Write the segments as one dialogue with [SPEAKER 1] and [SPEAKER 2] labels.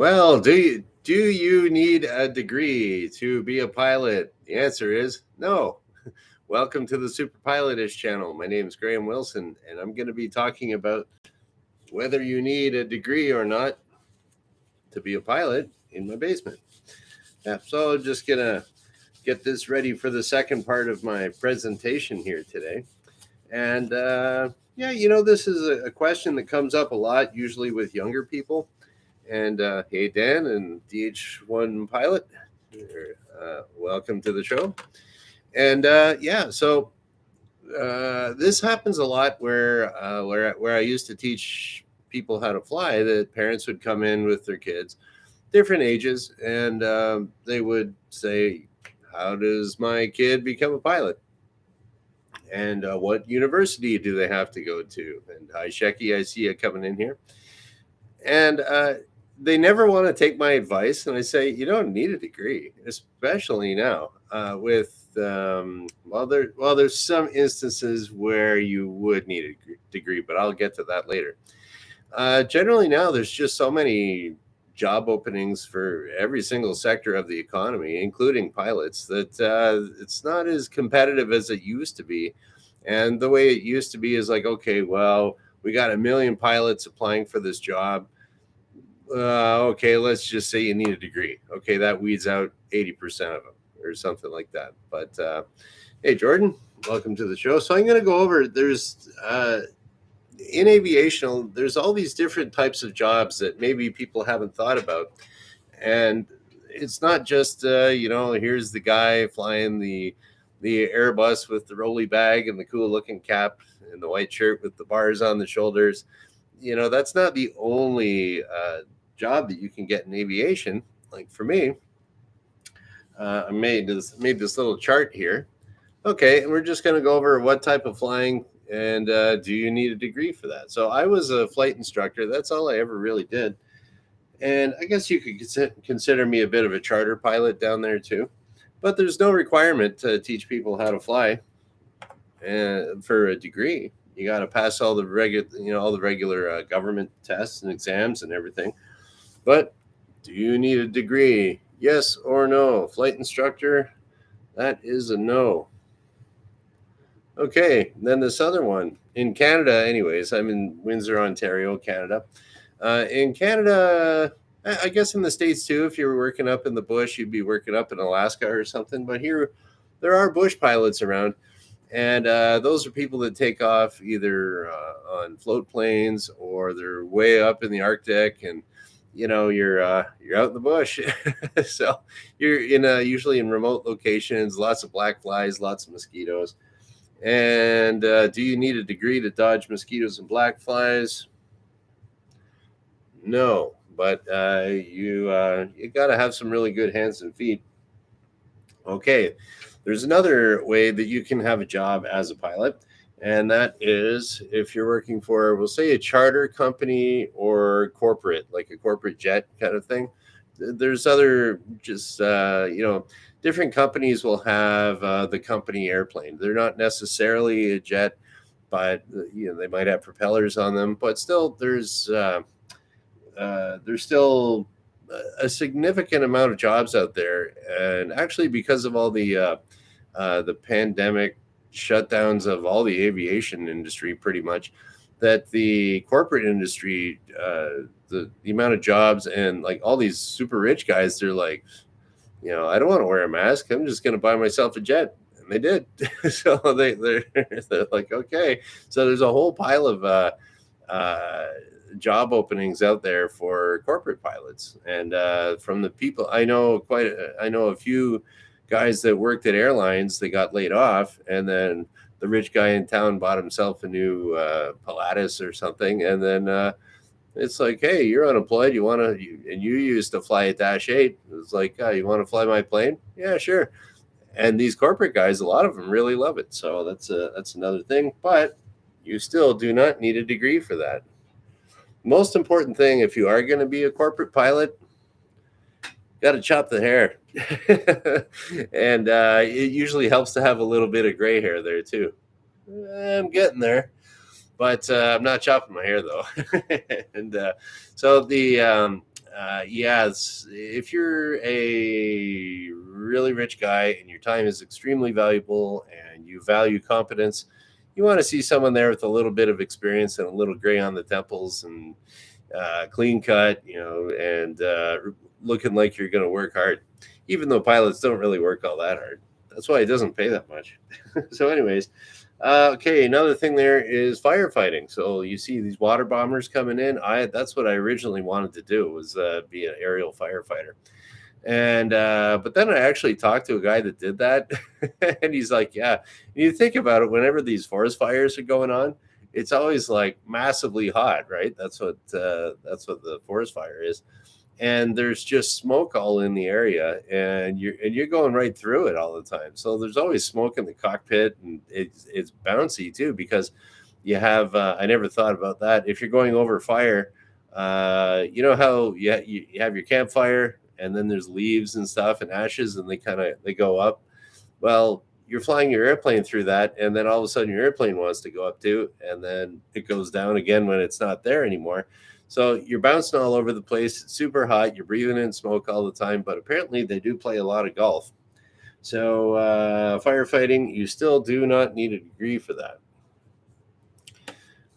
[SPEAKER 1] Well, do you need a degree to be a pilot? The answer is no. Welcome to the superpilotish channel. My name is Graham Wilson, and I'm going to be talking about whether you need a degree or not to be a pilot in my basement. Yeah, so just gonna get this ready for the second part of my presentation here today. And this is a question that comes up a lot, usually with younger people. And hey, Dan and DH1 pilot, welcome to the show. And this happens a lot where I used to teach people how to fly. That parents would come in with their kids, different ages, and they would say, "How does my kid become a pilot? And what university do they have to go to?" And hi, Shecky, I see you coming in here. And they never want to take my advice, and I say you don't need a degree, especially now. There's some instances where you would need a degree, but I'll get to that later. Generally, now there's just so many job openings for every single sector of the economy, including pilots, that it's not as competitive as it used to be. And the way it used to be is like, okay, well, we got 1 million pilots applying for this job. Okay, let's just say you need a degree. Okay, that weeds out 80% of them or something like that. But hey, Jordan, welcome to the show. So I'm going to go over, in aviation, there's all these different types of jobs that maybe people haven't thought about. And it's not just, here's the guy flying the Airbus with the rolly bag and the cool looking cap and the white shirt with the bars on the shoulders. That's not the only job that you can get in aviation. Like for me, I made this little chart here. Okay, and we're just going to go over what type of flying and do you need a degree for that? So I was a flight instructor. That's all I ever really did. And I guess you could consider me a bit of a charter pilot down there too. But there's no requirement to teach people how to fly for a degree. You got to pass all the regular government tests and exams and everything. But do you need a degree? Yes or no? Flight instructor, that is a no. Okay, then this other one. In Canada, anyways, I'm in Windsor, Ontario, Canada. In Canada, I guess in the States too, if you were working up in the bush, you'd be working up in Alaska or something. But here, there are bush pilots around. And those are people that take off either on float planes or they're way up in the Arctic, and you're out in the bush. So you're usually in remote locations, lots of black flies, lots of mosquitoes. And do you need a degree to dodge mosquitoes and black flies? No, but you got to have some really good hands and feet. Okay, there's another way that you can have a job as a pilot, and that is if you're working for, we'll say, a charter company or corporate, like a corporate jet kind of thing. There's other different companies will have the company airplane. They're not necessarily a jet, but they might have propellers on them. But still, there's still a significant amount of jobs out there, and actually, because of all the pandemic shutdowns of all the aviation industry, pretty much, that the corporate industry, the amount of jobs, and like all these super rich guys, they're like, I don't want to wear a mask. I'm just going to buy myself a jet. And they did. So they're like, okay. So there's a whole pile of job openings out there for corporate pilots. And from the people I know, I know a few guys that worked at airlines. They got laid off, and then the rich guy in town bought himself a new Pilatus or something, and then it's like, hey, you're unemployed. And you used to fly a Dash 8. It's like, you want to fly my plane? Yeah, sure. And these corporate guys, a lot of them really love it. So that's another thing. But you still do not need a degree for that. Most important thing, if you are going to be a corporate pilot, got to chop the hair. And it usually helps to have a little bit of gray hair there too. I'm getting there. But I'm not chopping my hair though. And so the Yes, if you're a really rich guy and your time is extremely valuable and you value competence, you want to see someone there with a little bit of experience and a little gray on the temples and clean cut, and looking like you're going to work hard, even though pilots don't really work all that hard. That's why it doesn't pay that much. So, anyways, okay, another thing there is firefighting. So you see these water bombers coming in. That's what I originally wanted to do was be an aerial firefighter. And but then I actually talked to a guy that did that, and he's like, "Yeah." And you think about it, whenever these forest fires are going on, it's always like massively hot, right? That's what the forest fire is, and there's just smoke all in the area, and you're going right through it all the time. So there's always smoke in the cockpit, and it's bouncy too because you have. I never thought about that. If you're going over fire, you know how you have your campfire, and then there's leaves and stuff and ashes, and they go up. Well, you're flying your airplane through that, and then all of a sudden your airplane wants to go up too, and then it goes down again when it's not there anymore. So you're bouncing all over the place. It's super hot. You're breathing in smoke all the time. But apparently, they do play a lot of golf. So firefighting, you still do not need a degree for that.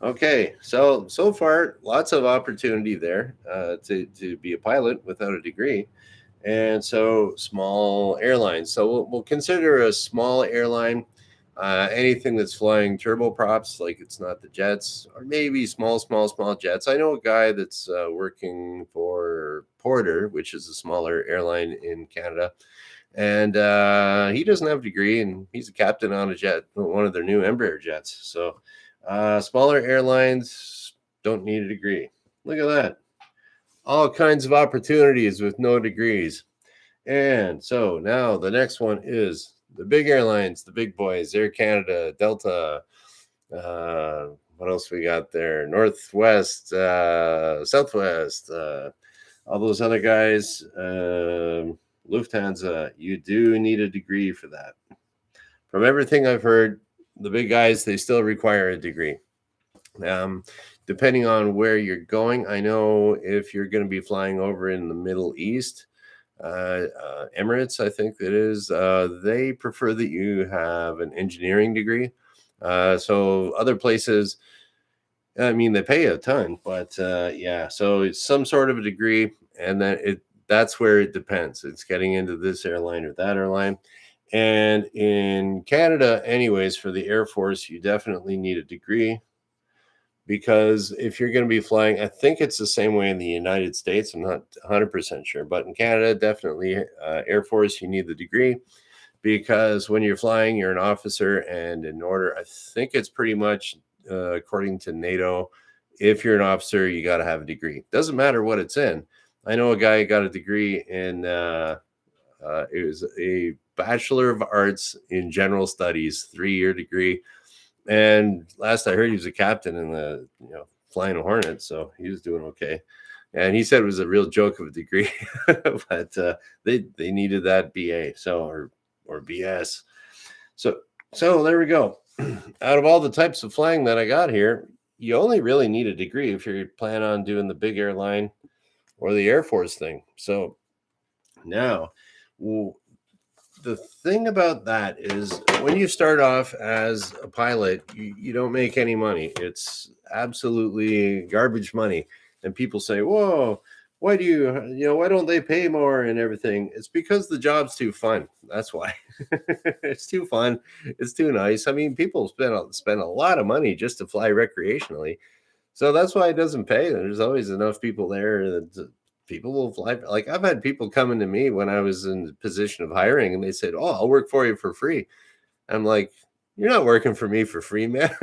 [SPEAKER 1] Okay, so far, lots of opportunity there to be a pilot without a degree. And so small airlines. So we'll consider a small airline anything that's flying turboprops, like it's not the jets, or maybe small jets. I know a guy that's working for Porter, which is a smaller airline in Canada, and he doesn't have a degree, and he's a captain on a jet, one of their new Embraer jets. So smaller airlines don't need a degree. Look at that. All kinds of opportunities with no degrees. And so now the next one is the big airlines, the big boys, Air Canada, Delta. What else we got there? Northwest, Southwest, all those other guys. Lufthansa, you do need a degree for that. From everything I've heard, the big guys, they still require a degree. Depending on where you're going, I know if you're going to be flying over in the Middle East, Emirates, I think it is, they prefer that you have an engineering degree. So other places, I mean, they pay a ton, but yeah, so it's some sort of a degree, and then that's where it depends. It's getting into this airline or that airline. And in Canada, anyways, for the Air Force, you definitely need a degree because if you're going to be flying, I think it's the same way in the United States. I'm not 100% sure, but in Canada, definitely Air Force, you need the degree because when you're flying, you're an officer, and in order, I think it's pretty much according to NATO, if you're an officer, you got to have a degree. Doesn't matter what it's in. I know a guy who got a degree in it was a Bachelor of Arts in General Studies, 3-year degree. And last I heard, he was a captain in the flying a Hornet, so he was doing okay. And he said it was a real joke of a degree, but they needed that BA, or BS. So there we go. Out of all the types of flying that I got here, you only really need a degree if you plan on doing the big airline or the Air Force thing. So now, the thing about that is when you start off as a pilot, you don't make any money. It's absolutely garbage money. And people say, whoa, why don't they pay more and everything? It's because the job's too fun. That's why. It's too fun. It's too nice. I mean, people spend a lot of money just to fly recreationally. So that's why it doesn't pay. There's always enough people there that people will fly. Like I've had people coming to me when I was in the position of hiring, and they said, "Oh, I'll work for you for free." I'm like, "You're not working for me for free, man."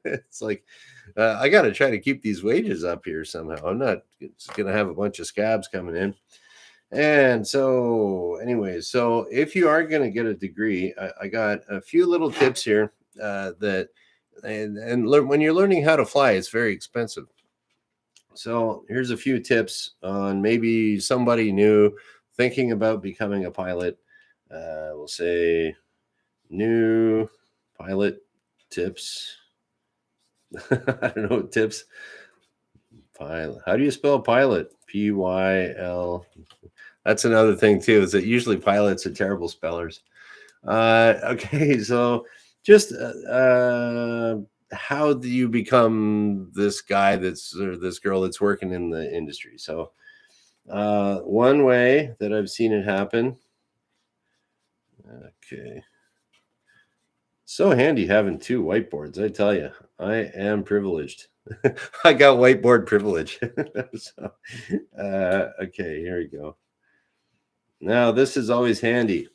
[SPEAKER 1] It's like I got to try to keep these wages up here somehow. I'm not just going to have a bunch of scabs coming in. And so, anyways, so if you are going to get a degree, I got a few little tips here that when you're learning how to fly, it's very expensive. So here's a few tips on maybe somebody new thinking about becoming a pilot. We'll say new pilot tips. I don't know, tips, Pilot. How do you spell pilot? Pyl. That's another thing too, is that usually pilots are terrible spellers. Okay, so just how do you become this guy that's or this girl that's working in the industry? So one way that I've seen it happen. Okay. So handy having two whiteboards, I tell you. I am privileged. I got whiteboard privilege. So, okay, here we go. Now, this is always handy.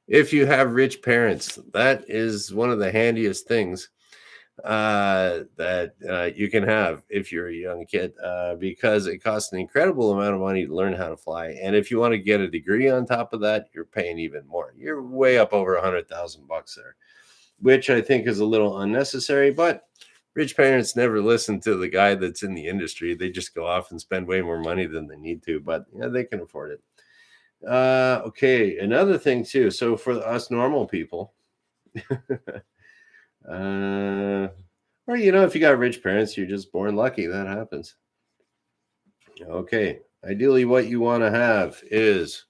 [SPEAKER 1] If you have rich parents, that is one of the handiest things that you can have if you're a young kid, because it costs an incredible amount of money to learn how to fly. And if you want to get a degree on top of that, you're paying even more. You're way up over $100,000 there, which I think is a little unnecessary. But rich parents never listen to the guy that's in the industry. They just go off and spend way more money than they need to, but yeah, they can afford it. Okay, another thing too. So for us normal people, uh, or if you got rich parents, you're just born lucky. That happens. Okay, ideally, what you want to have is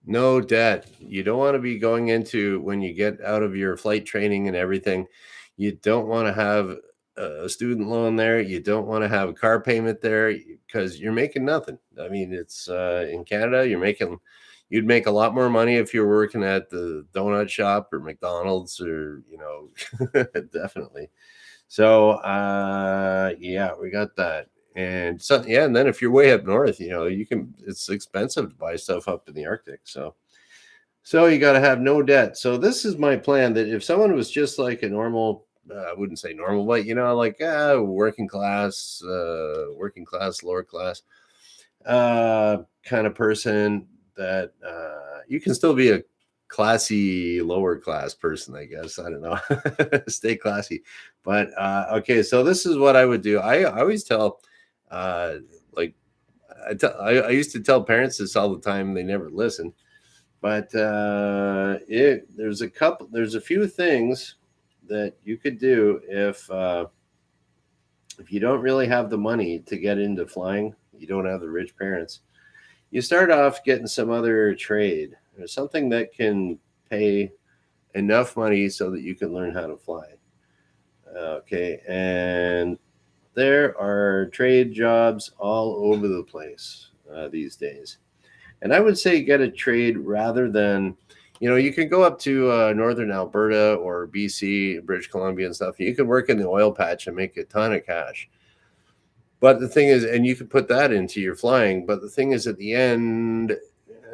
[SPEAKER 1] no debt. You don't want to be going into when you get out of your flight training and everything. You don't want to have a student loan there. You don't want to have a car payment there because you're making nothing. I mean, it's in Canada, you'd make a lot more money if you're working at the donut shop or McDonald's or, definitely. So, yeah, we got that. And so, yeah, and then if you're way up north, it's expensive to buy stuff up in the Arctic. So you got to have no debt. So this is my plan that if someone was just like a normal, I wouldn't say normal, but like working class, lower class, kind of person that you can still be a classy lower class person, I guess. I don't know. Stay classy. But okay, so this is what I would do. I always tell like I used to tell parents this all the time. They never listen. But there's a few things that you could do if you don't really have the money to get into flying, you don't have the rich parents. You start off getting some other trade or something that can pay enough money so that you can learn how to fly. Okay, and there are trade jobs all over the place these days. And I would say get a trade rather than, you can go up to northern Alberta or BC, British Columbia and stuff. You can work in the oil patch and make a ton of cash. But the thing is, and you can put that into your flying. But the thing is, at the end,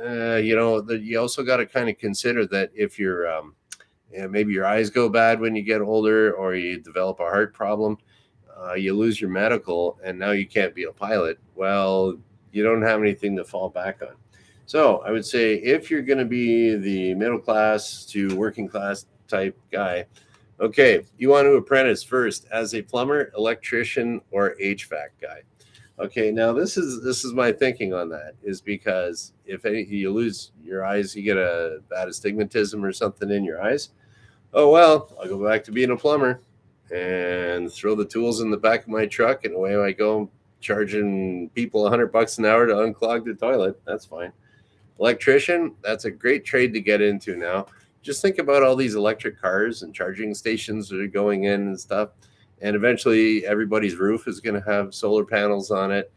[SPEAKER 1] you also got to kind of consider that if you're, maybe your eyes go bad when you get older or you develop a heart problem, you lose your medical and now you can't be a pilot. Well, you don't have anything to fall back on. So I would say if you're going to be the middle class to working class type guy, okay, you want to apprentice first as a plumber, electrician, or HVAC guy. Okay, now this is my thinking on that is because if you lose your eyes, you get a bad astigmatism or something in your eyes. Oh well, I'll go back to being a plumber and throw the tools in the back of my truck and away I go, charging people $100 an hour to unclog the toilet. That's fine. Electrician, that's a great trade to get into now. Just think about all these electric cars and charging stations that are going in and stuff. And eventually everybody's roof is going to have solar panels on it.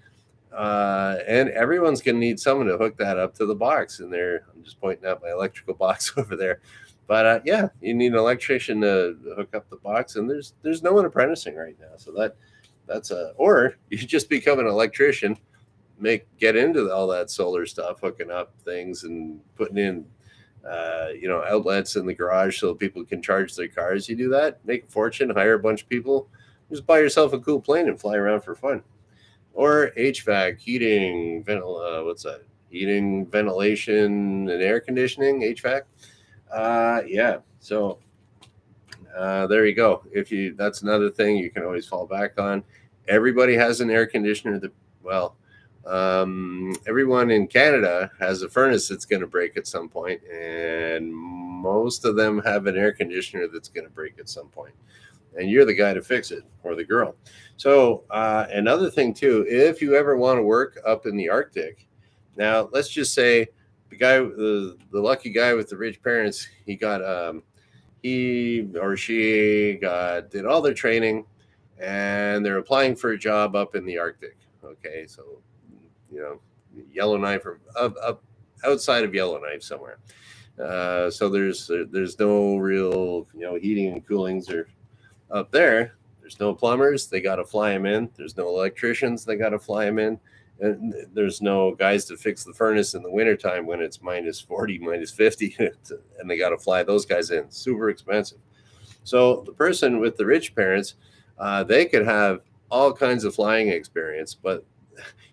[SPEAKER 1] And everyone's going to need someone to hook that up to the box in there. I'm just pointing out my electrical box over there. But yeah, you need an electrician to hook up the box. And there's no one apprenticing right now. So or you just become an electrician, get into all that solar stuff, hooking up things and putting in outlets in the garage so people can charge their cars. You do that, make a fortune, hire a bunch of people, just buy yourself a cool plane and fly around for fun. Or HVAC, heating, heating, ventilation, and air conditioning, HVAC. Yeah, so there you go. That's another thing you can always fall back on. Everybody has an air conditioner everyone in Canada has a furnace that's going to break at some point, and most of them have an air conditioner that's going to break at some point. and you're the guy to fix it, or the girl. So another thing too, if you ever want to work up in the Arctic, now let's just say the lucky guy with the rich parents, he or she did all their training, and they're applying for a job up in the Arctic. Okay, so you know, Yellowknife or up outside of Yellowknife somewhere. So there's no real heating and coolings or up there. There's no plumbers. They got to fly them in. There's no electricians. They got to fly them in. And there's no guys to fix the furnace in the wintertime when it's minus 40, minus 50, and they got to fly those guys in. Super expensive. So the person with the rich parents, they could have all kinds of flying experience, but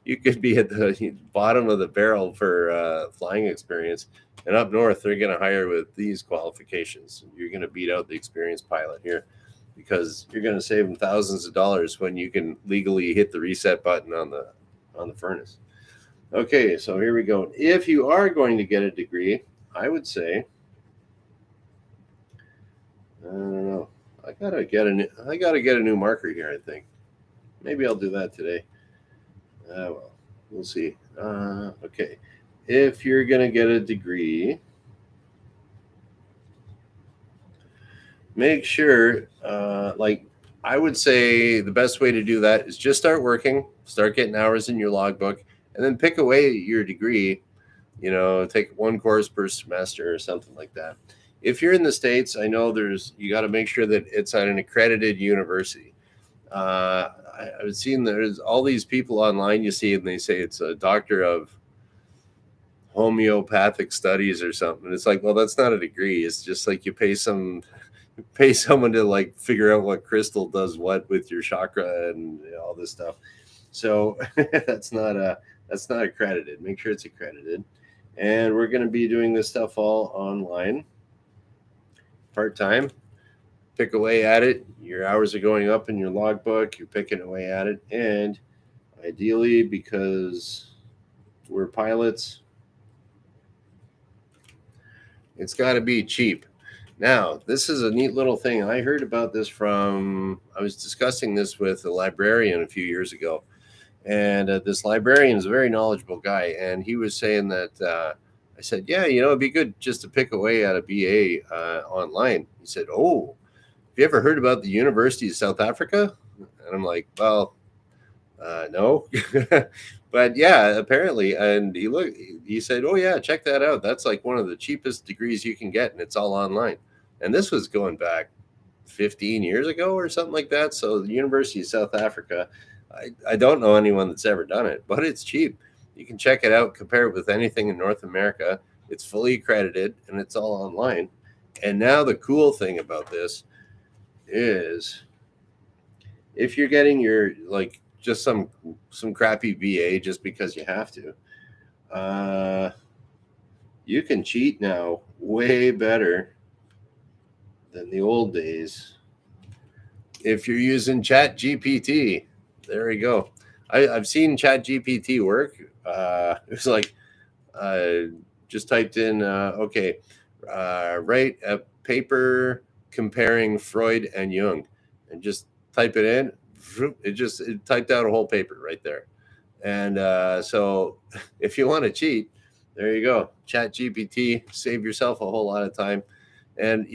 [SPEAKER 1] you could be at the bottom of the barrel for flying experience. And up north, they're going to hire with these qualifications. You're going to beat out the experienced pilot here, because you're going to save them thousands of dollars when you can legally hit the reset button on the furnace. Okay, so here we go. If you are going to get a degree, I would say, I don't know. I gotta get a new marker here. I think maybe I'll do that today. Well, we'll see. Okay, if you're gonna get a degree, make sure, like I would say, the best way to do that is just start working, start getting hours in your logbook, and then pick away your degree. Take one course per semester or something like that. If you're in the States, I know you got to make sure that it's at an accredited university. I've seen there's all these people online you see, and they say it's a doctor of homeopathic studies or something. It's like, well, that's not a degree. It's just like you pay someone to like figure out what crystal does what with your chakra and all this stuff. So that's not accredited. Make sure it's accredited. And we're going to be doing this stuff all online, part-time. Pick away at it. Your hours are going up in your logbook. You're picking away at it. And ideally, because we're pilots, it's got to be cheap. Now, this is a neat little thing. I heard about this I was discussing this with a librarian a few years ago. And this librarian is a very knowledgeable guy. And he was saying that, I said, yeah, it'd be good just to pick away at a BA online. He said, oh, have you ever heard about the University of South Africa? And I'm like, well, no. But yeah, apparently. And he said, oh yeah, check that out. That's like one of the cheapest degrees you can get, and it's all online. And this was going back 15 years ago or something like that. So the University of South Africa, I don't know anyone that's ever done it, but it's cheap. You can check it out, compare it with anything in North America. It's fully accredited, and it's all online. And now the cool thing about this is, if you're getting your just some crappy BA just because you have to, you can cheat now way better than the old days if you're using ChatGPT. There we go. I've seen ChatGPT work. It was like, just typed in, write a paper comparing Freud and Jung, and just type it in. It typed out a whole paper right there. And so if you want to cheat, there you go. ChatGPT, save yourself a whole lot of time. And,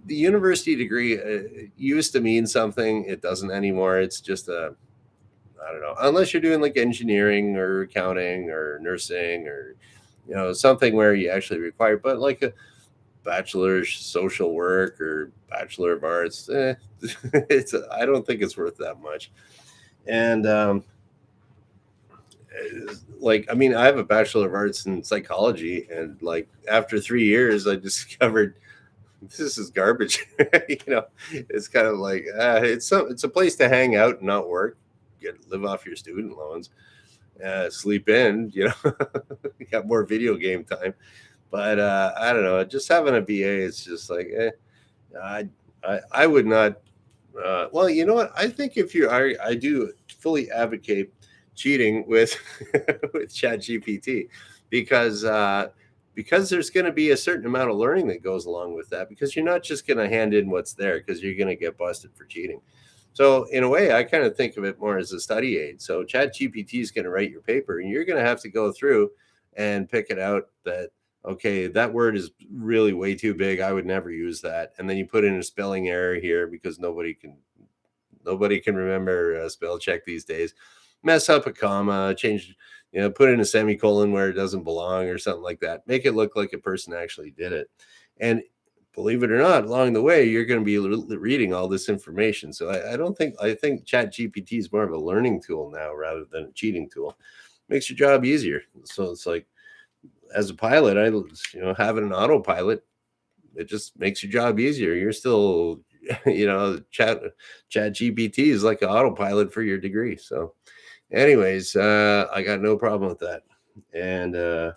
[SPEAKER 1] the university degree used to mean something. It doesn't anymore. It's just I don't know, unless you're doing like engineering or accounting or nursing or, something where you actually require, but like a bachelor of social work or bachelor of arts, I don't think it's worth that much. And I have a bachelor of arts in psychology, and like after 3 years, I discovered this is garbage. It's kind of like it's a place to hang out and not work, live off your student loans, sleep in. You got more video game time. But I don't know. Just having a BA, it's just like, I would not. Well, you know what? I think I do fully advocate cheating with with ChatGPT, because because there's going to be a certain amount of learning that goes along with that, because you're not just going to hand in what's there, because you're going to get busted for cheating. So in a way, I kind of think of it more as a study aid. So chat gpt is going to write your paper, and you're going to have to go through and pick it out that, okay, that word is really way too big, I would never use that. And then you put in a spelling error here, because nobody can remember spell check these days. Mess up a comma, change, put in a semicolon where it doesn't belong or something like that. Make it look like a person actually did it. And believe it or not, along the way, you're going to be reading all this information. So I think Chat GPT is more of a learning tool now rather than a cheating tool. Makes your job easier. So it's like, as a pilot, having an autopilot, it just makes your job easier. You're still, chat gpt is like an autopilot for your degree. So anyways, I got no problem with that. And the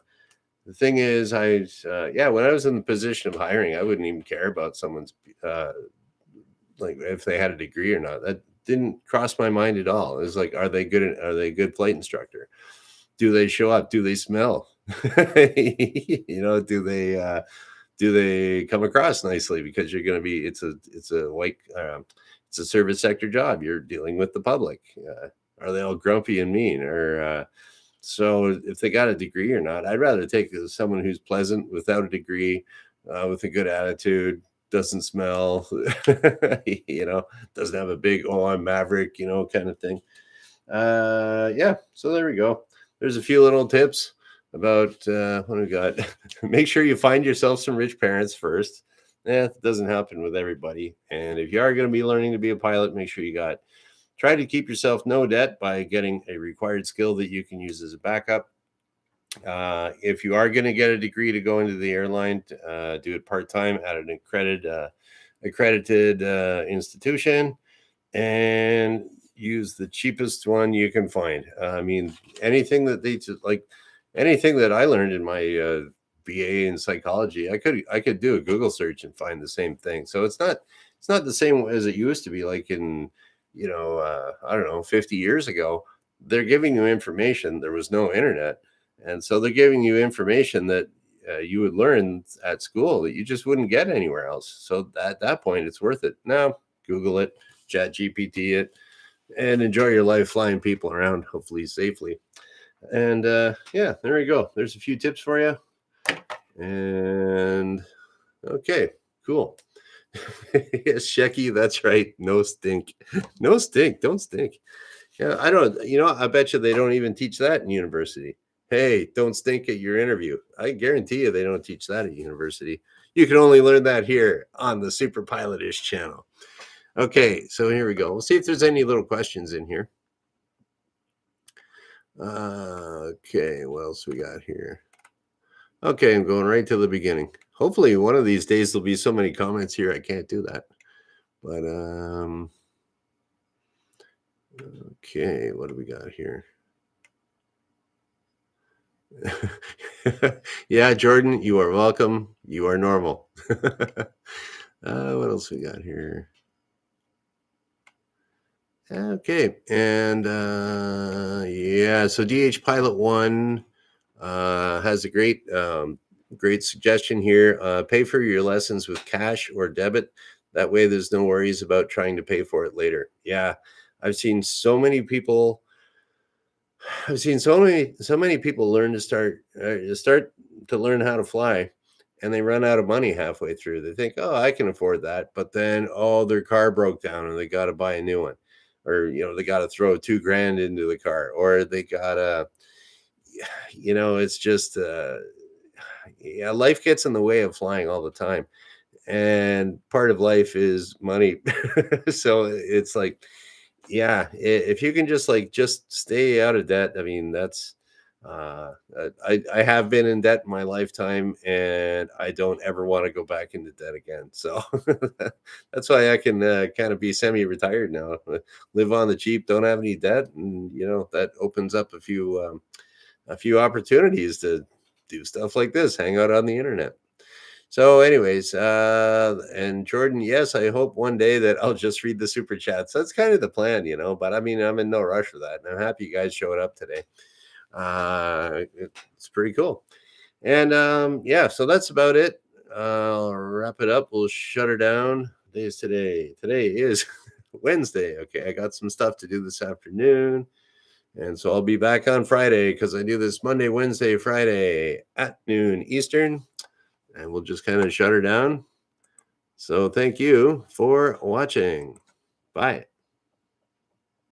[SPEAKER 1] thing is, when I was in the position of hiring, I wouldn't even care about someone's like if they had a degree or not. That didn't cross my mind at all. It was like, are they a good flight instructor? Do they show up? Do they smell? Do they come across nicely? Because you're going to be, it's a service sector job. You're dealing with the public. Are they all grumpy and mean? Or so if they got a degree or not, I'd rather take someone who's pleasant without a degree, with a good attitude, doesn't smell, doesn't have a big, oh, I'm Maverick, kind of thing. Yeah. So there we go. There's a few little tips about what we got. Make sure you find yourself some rich parents first. It doesn't happen with everybody. And if you are going to be learning to be a pilot, make sure try to keep yourself no debt by getting a required skill that you can use as a backup. If you are going to get a degree to go into the airline, do it part-time at an accredited institution, and use the cheapest one you can find. Anything that I learned in my BA in psychology, I could do a Google search and find the same thing. So it's not the same as it used to be. Like in, I don't know, 50 years ago, they're giving you information. There was no internet. And so they're giving you information that you would learn at school that you just wouldn't get anywhere else. So at that point, it's worth it. Now, Google it, Chat GPT it, and enjoy your life flying people around, hopefully safely. And there we go. There's a few tips for you. And okay, cool. Yes, Shecky, that's right. No stink. No stink. Don't stink. Yeah, I bet you they don't even teach that in university. Hey, don't stink at your interview. I guarantee you they don't teach that at university. You can only learn that here on the Super Pilotish channel. Okay, so here we go. We'll see if there's any little questions in here. Okay, what else we got here? Okay, I'm going right to the beginning. Hopefully one of these days there'll be so many comments here I can't do that. But okay, what do we got here? Yeah, Jordan, you are welcome. You are normal. What else we got here? Okay, and so DH Pilot 1 has a great suggestion here. Pay for your lessons with cash or debit. That way there's no worries about trying to pay for it later. Yeah, I've seen so many people learn to learn how to fly, and they run out of money halfway through. They think, oh, I can afford that. But then, their car broke down and they got to buy a new one. Or, they got to throw $2,000 into the car, or they got to, it's just, life gets in the way of flying all the time. And part of life is money. So it's like, yeah, if you can just stay out of debt. I mean, that's I have been in debt in my lifetime, and I don't ever want to go back into debt again. So that's why I can kind of be semi-retired now, live on the cheap, don't have any debt, and that opens up a few opportunities to do stuff like this, hang out on the internet. So anyways, and Jordan, yes, I hope one day that I'll just read the super chats. That's kind of the plan, but I mean, I'm in no rush for that. And I'm happy you guys showed up today. It's pretty cool. And yeah, so that's about it. I'll wrap it up. We'll shut her down. What day is today? Today is Wednesday. Okay, I got some stuff to do this afternoon. And so I'll be back on Friday because I do this Monday, Wednesday, Friday at noon Eastern. And we'll just kind of shut her down. So thank you for watching. Bye.